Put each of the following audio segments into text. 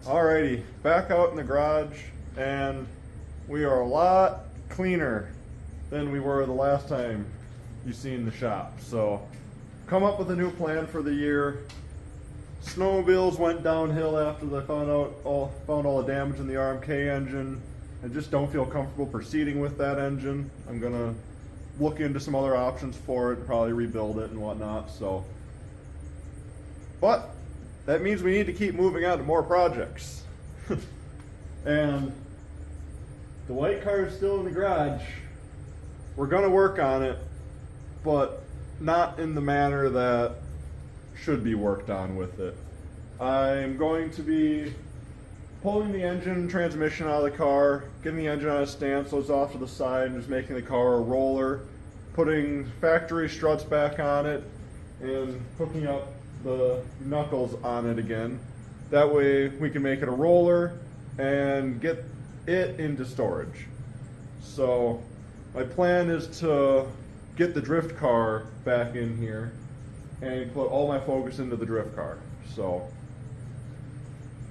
Alrighty, back out in the garage, and we are a lot cleaner than we were the last time you seen the shop. So, come up with a new plan for the year. Snowmobiles went downhill after they found all the damage in the RMK engine. I just don't feel comfortable proceeding with that engine. I'm gonna look into some other options for it, probably rebuild it and whatnot. So, but that means we need to keep moving on to more projects. And the white car is still in the garage. We're gonna work on it, but not in the manner that should be worked on with it. I'm going to be pulling the engine and transmission out of the car, getting the engine on a stand so it's off to the side, and just making the car a roller, putting factory struts back on it, and hooking up the knuckles on it again. That way we can make it a roller and get it into storage. So my plan is to get the drift car back in here and put all my focus into the drift car. So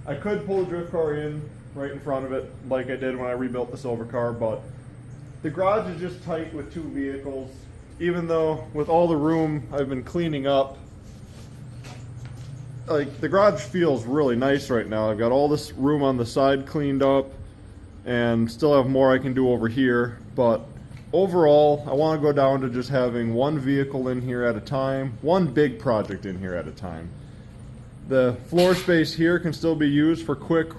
I could pull the drift car in right in front of it like I did when I rebuilt the silver car, but the garage is just tight with two vehicles. Even though with all the room I've been cleaning up, like the garage feels really nice right now. I've got all this room on the side cleaned up and still have more I can do over here, but overall I want to go down to just having one vehicle in here at a time, one big project in here at a time. The floor space here can still be used for quick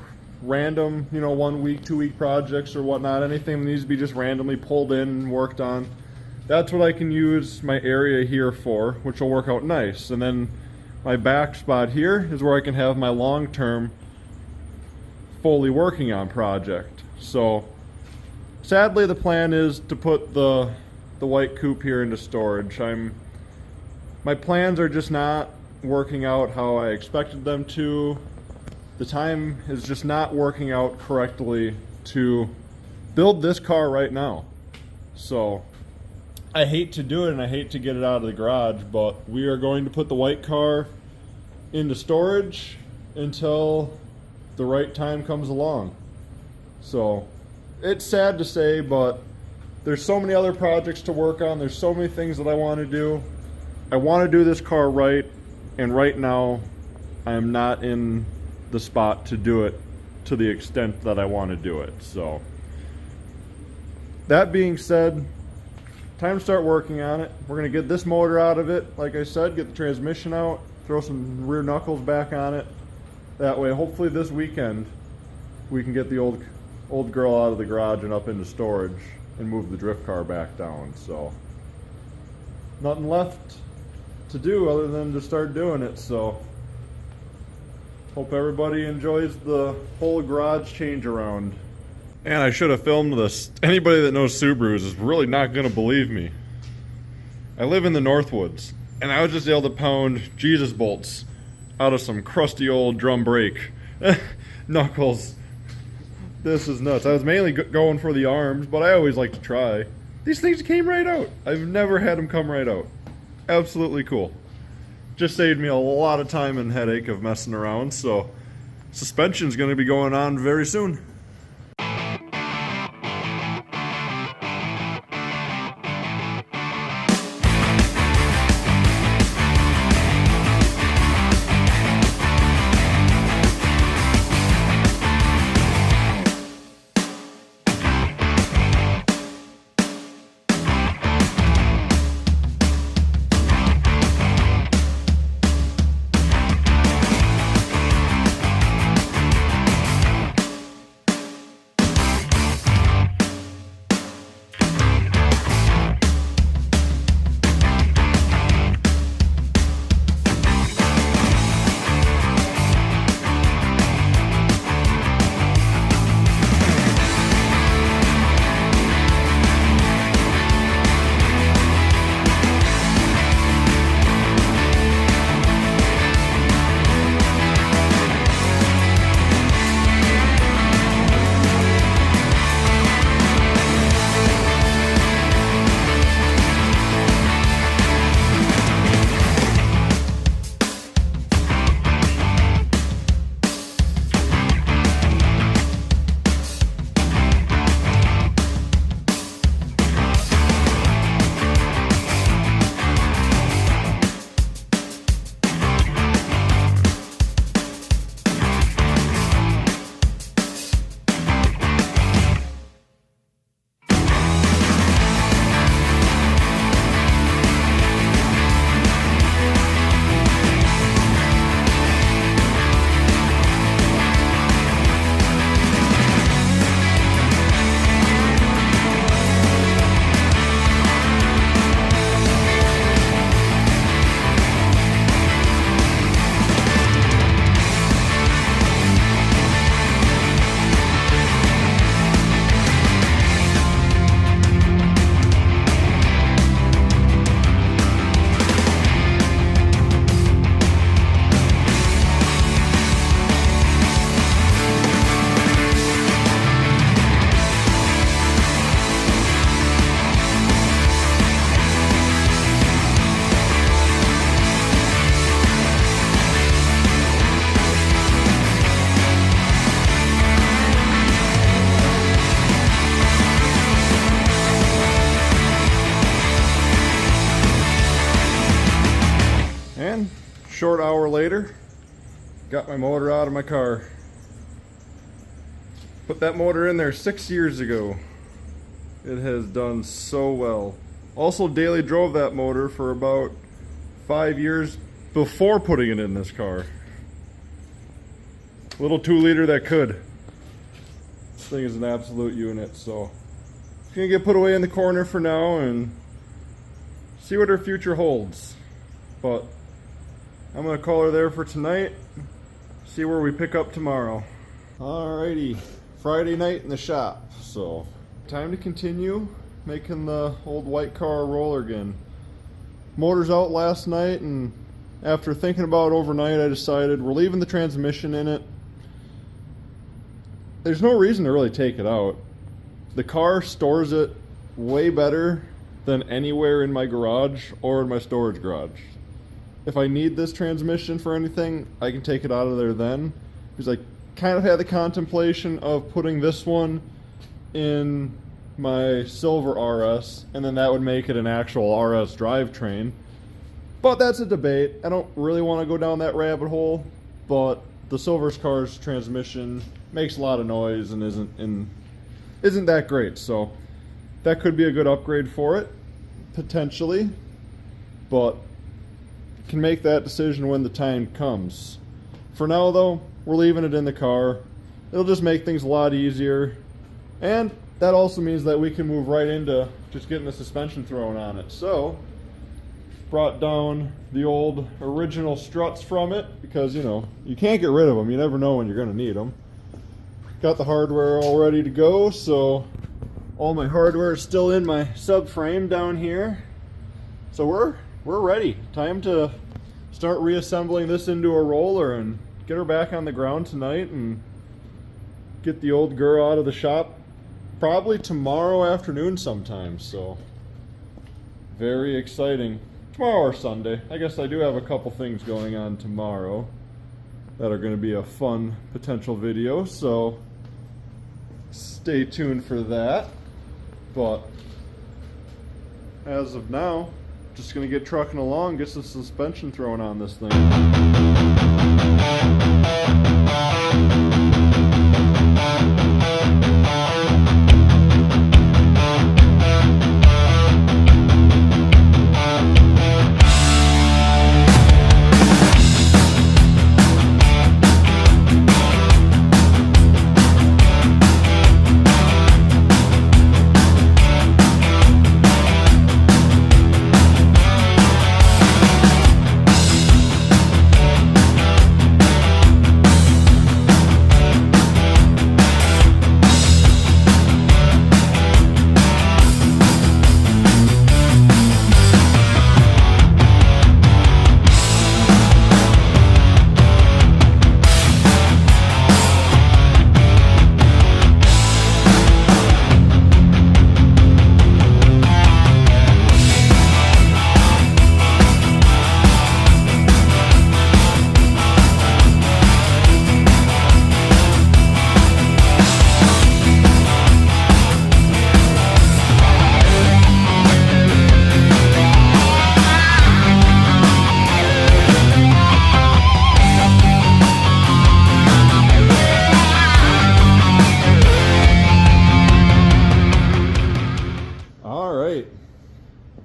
random, 1 week, 2 week projects or whatnot. Anything that needs to be just randomly pulled in and worked on. That's what I can use my area here for, which will work out nice. And then my back spot here is where I can have my long-term fully working on project. So sadly the plan is to put the white coupe here into storage. My plans are just not working out how I expected them to. The time is just not working out correctly to build this car right now. So I hate to do it and I hate to get it out of the garage, but we are going to put the white car into storage until the right time comes along. So it's sad to say, but there's so many other projects to work on. There's so many things that I want to do. I want to do this car right, and right now I am not in the spot to do it to the extent that I want to do it. So that being said, time to start working on it. We're going to get this motor out of it, like I said, get the transmission out, throw some rear knuckles back on it. That way, hopefully this weekend, we can get the old girl out of the garage and up into storage and move the drift car back down. So nothing left to do other than to start doing it. So hope everybody enjoys the whole garage change around. And I should have filmed this. Anybody that knows Subarus is really not going to believe me. I live in the Northwoods, and I was just able to pound Jesus bolts out of some crusty old drum brake knuckles. This is nuts. I was mainly going for the arms, but I always like to try. These things came right out. I've never had them come right out. Absolutely cool. Just saved me a lot of time and headache of messing around, so suspension's going to be going on very soon. hour later, got my motor out of my car. Put that motor in there 6 years ago. It has done so well. Also daily drove that motor for about 5 years before putting it in this car. Little 2-liter that could. This thing is an absolute unit, so it's gonna get put away in the corner for now and see what her future holds. But I'm gonna call her there for tonight, see where we pick up tomorrow. Alrighty, Friday night in the shop, so time to continue making the old white car a roller again. Motor's out last night, and after thinking about it overnight, I decided we're leaving the transmission in it. There's no reason to really take it out. The car stores it way better than anywhere in my garage or in my storage garage. If I need this transmission for anything, I can take it out of there then, because I kind of had the contemplation of putting this one in my silver RS, and then that would make it an actual RS drivetrain. But that's a debate. I don't really want to go down that rabbit hole, but the silver car's transmission makes a lot of noise and isn't that great, so that could be a good upgrade for it, potentially, but can make that decision when the time comes. For now though, we're leaving it in the car. It'll just make things a lot easier, and that also means that we can move right into just getting the suspension thrown on it. So brought down the old original struts from it, because you know, you can't get rid of them. You never know when you're going to need them. Got the hardware all ready to go, so all my hardware is still in my subframe down here. So we're ready. Time to start reassembling this into a roller and get her back on the ground tonight and get the old girl out of the shop probably tomorrow afternoon sometime. So very exciting. Tomorrow or Sunday. I guess I do have a couple things going on tomorrow that are going to be a fun potential video, so stay tuned for that. But as of now, just going to get trucking along, get some suspension thrown on this thing.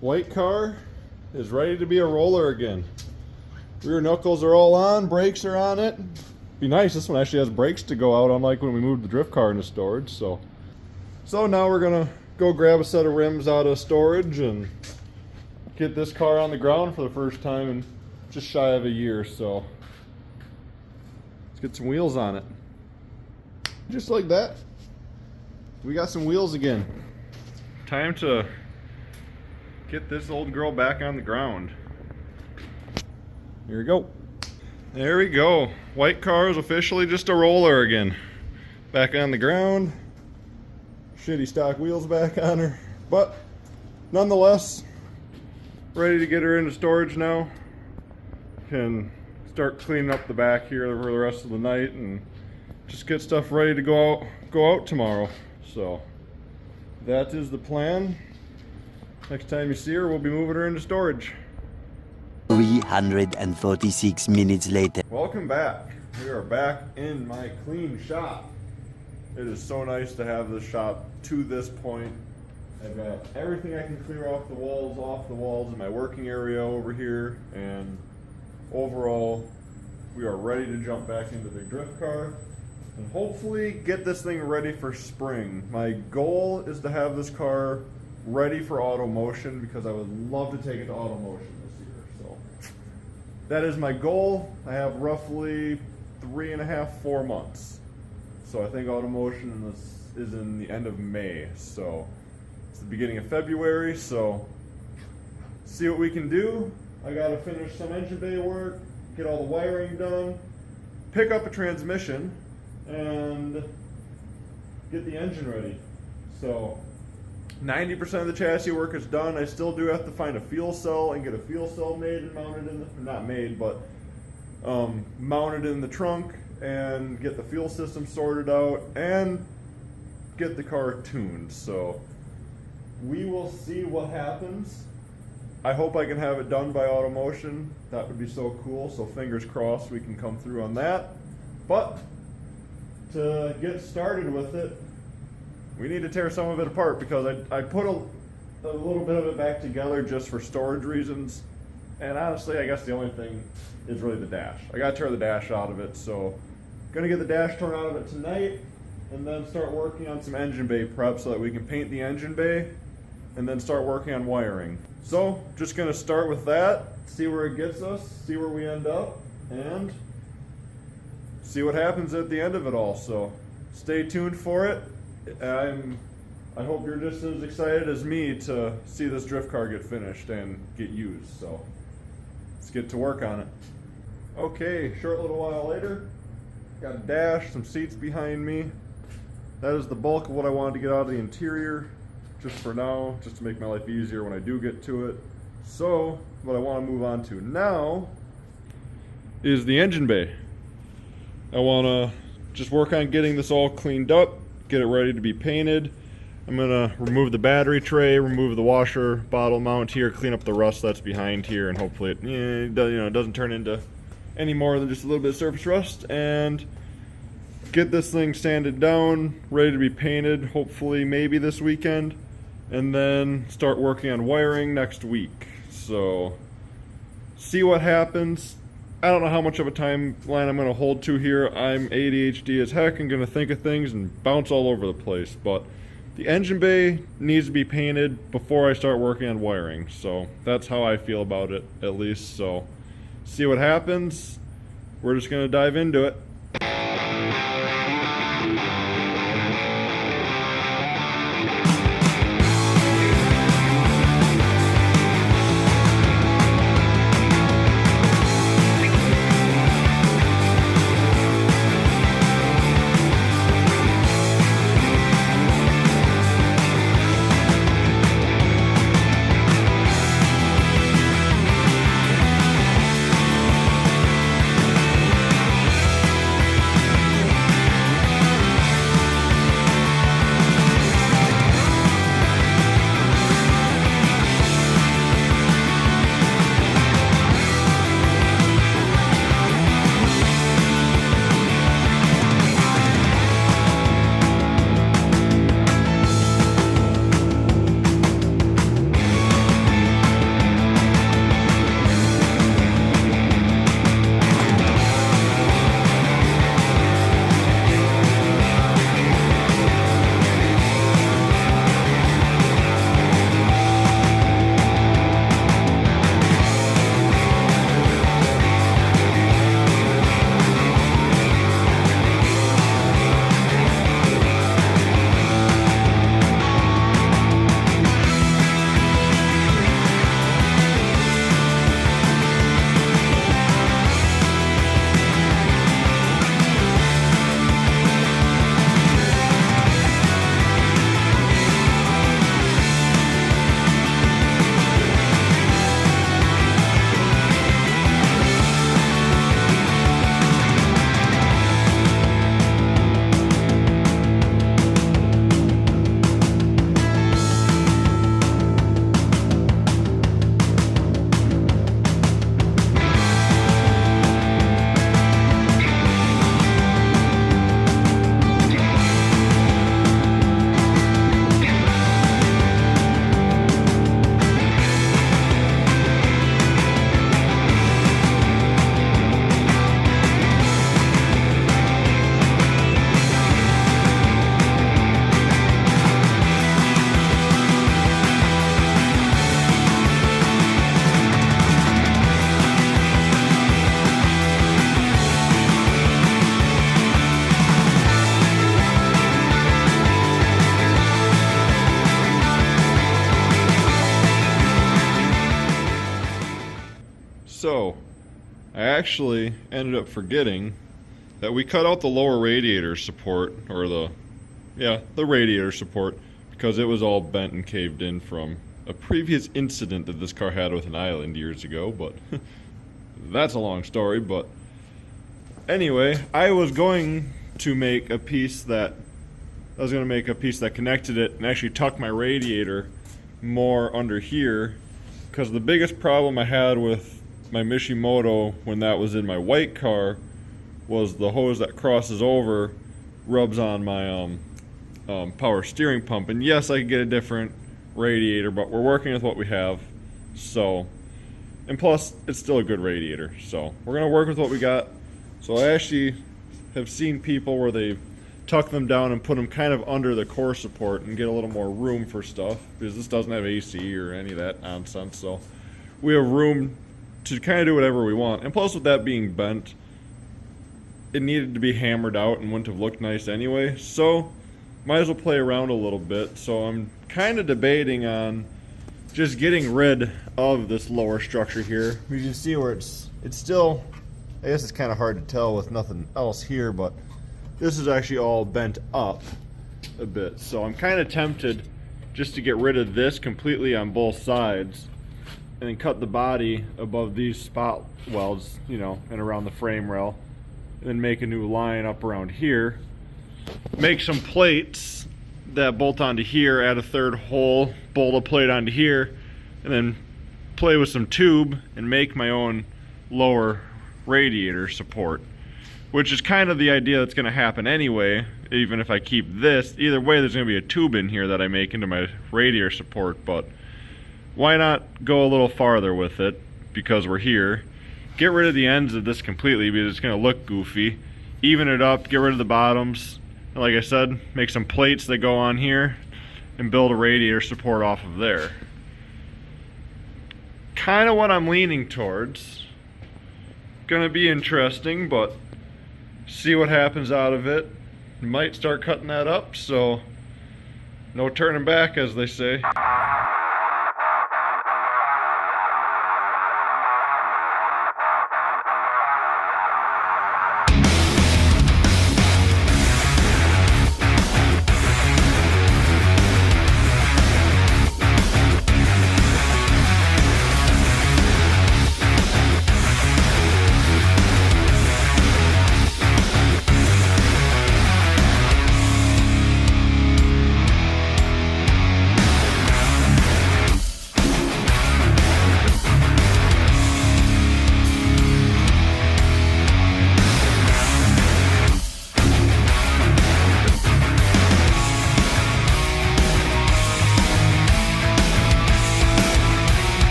White car is ready to be a roller again. Rear knuckles are all on, brakes are on it. Be nice, this one actually has brakes to go out, unlike when we moved the drift car into storage. So now we're gonna go grab a set of rims out of storage and get this car on the ground for the first time in just shy of a year. So let's get some wheels on it. Just like that, we got some wheels again. Time to get this old girl back on the ground. Here we go. There we go. White car is officially just a roller again. Back on the ground. Shitty stock wheels back on her. But nonetheless, ready to get her into storage now. Can start cleaning up the back here for the rest of the night and just get stuff ready to go out tomorrow. So that is the plan. Next time you see her, we'll be moving her into storage. 300 146 minutes later. Welcome back. We are back in my clean shop. It is so nice to have this shop to this point. I've got everything I can clear off the walls in my working area over here, and overall we are ready to jump back into the drift car and hopefully get this thing ready for spring. My goal is to have this car ready for auto motion because I would love to take it to auto motion this year. So that is my goal. I have roughly 3.5, 4 months. So I think auto motion is in the end of May. So it's the beginning of February. So see what we can do. I gotta finish some engine bay work, get all the wiring done, pick up a transmission, and get the engine ready. So 90% of the chassis work is done. I still do have to find a fuel cell and get a fuel cell made and mounted in the, not made, but mounted in the trunk, and get the fuel system sorted out and get the car tuned. So we will see what happens. I hope I can have it done by automotion. That would be so cool. So fingers crossed we can come through on that. But to get started with it, we need to tear some of it apart because I put a little bit of it back together just for storage reasons. And honestly, I guess the only thing is really the dash. I gotta tear the dash out of it. So gonna get the dash torn out of it tonight and then start working on some engine bay prep so that we can paint the engine bay and then start working on wiring. So just gonna start with that, see where it gets us, see where we end up, and see what happens at the end of it all. So stay tuned for it. I hope you're just as excited as me to see this drift car get finished and get used. So let's get to work on it. Okay, short little while later, got a dash, some seats behind me. That is the bulk of what I wanted to get out of the interior, just for now, just to make my life easier when I do get to it. So what I want to move on to now is the engine bay. I want to just work on getting this all cleaned up, get it ready to be painted. I'm gonna remove the battery tray, remove the washer bottle mount here, clean up the rust that's behind here, and hopefully it doesn't turn into any more than just a little bit of surface rust, and get this thing sanded down, ready to be painted, hopefully maybe this weekend, and then start working on wiring next week. So see what happens. I don't know how much of a timeline I'm going to hold to here. I'm ADHD as heck and going to think of things and bounce all over the place, but the engine bay needs to be painted before I start working on wiring. So that's how I feel about it, at least. So see what happens. We're just going to dive into it. actually ended up forgetting that we cut out the lower radiator support, or the radiator support, because it was all bent and caved in from a previous incident that this car had with an island years ago, but that's a long story. But anyway, I was going to make a piece that connected it and actually tuck my radiator more under here, because the biggest problem I had with my Mishimoto when that was in my white car was the hose that crosses over rubs on my power steering pump. And yes, I could get a different radiator, but we're working with what we have. So, and plus it's still a good radiator, so we're gonna work with what we got. So I actually have seen people where they tuck them down and put them kind of under the core support and get a little more room for stuff, because this doesn't have AC or any of that nonsense. So we have room to kind of do whatever we want. And plus, with that being bent, it needed to be hammered out and wouldn't have looked nice anyway. So might as well play around a little bit. So I'm kind of debating on just getting rid of this lower structure here. You can see where it's still, I guess it's kind of hard to tell with nothing else here, but this is actually all bent up a bit. So I'm kind of tempted just to get rid of this completely on both sides and then cut the body above these spot welds, you know, and around the frame rail, and then make a new line up around here. Make some plates that bolt onto here, add a third hole, bolt a plate onto here, and then play with some tube and make my own lower radiator support, which is kind of the idea that's going to happen anyway. Even if I keep this, either way there's going to be a tube in here that I make into my radiator support. But why not go a little farther with it, because we're here. Get rid of the ends of this completely because it's going to look goofy. Even it up, get rid of the bottoms. And like I said, make some plates that go on here and build a radiator support off of there. Kind of what I'm leaning towards. Gonna be interesting, but see what happens out of it. Might start cutting that up, so no turning back, as they say.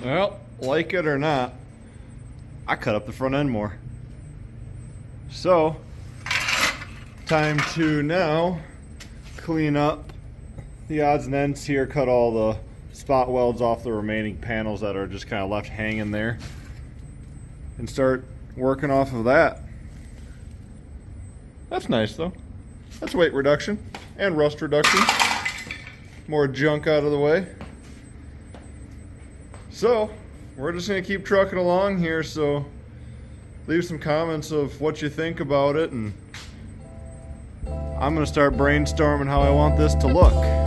Well, like it or not, I cut up the front end more. So, time to now clean up the odds and ends here, cut all the spot welds off the remaining panels that are just kind of left hanging there, and start working off of that. That's nice though. That's weight reduction and rust reduction. More junk out of the way. So, we're just going to keep trucking along here, so leave some comments of what you think about it, and I'm going to start brainstorming how I want this to look.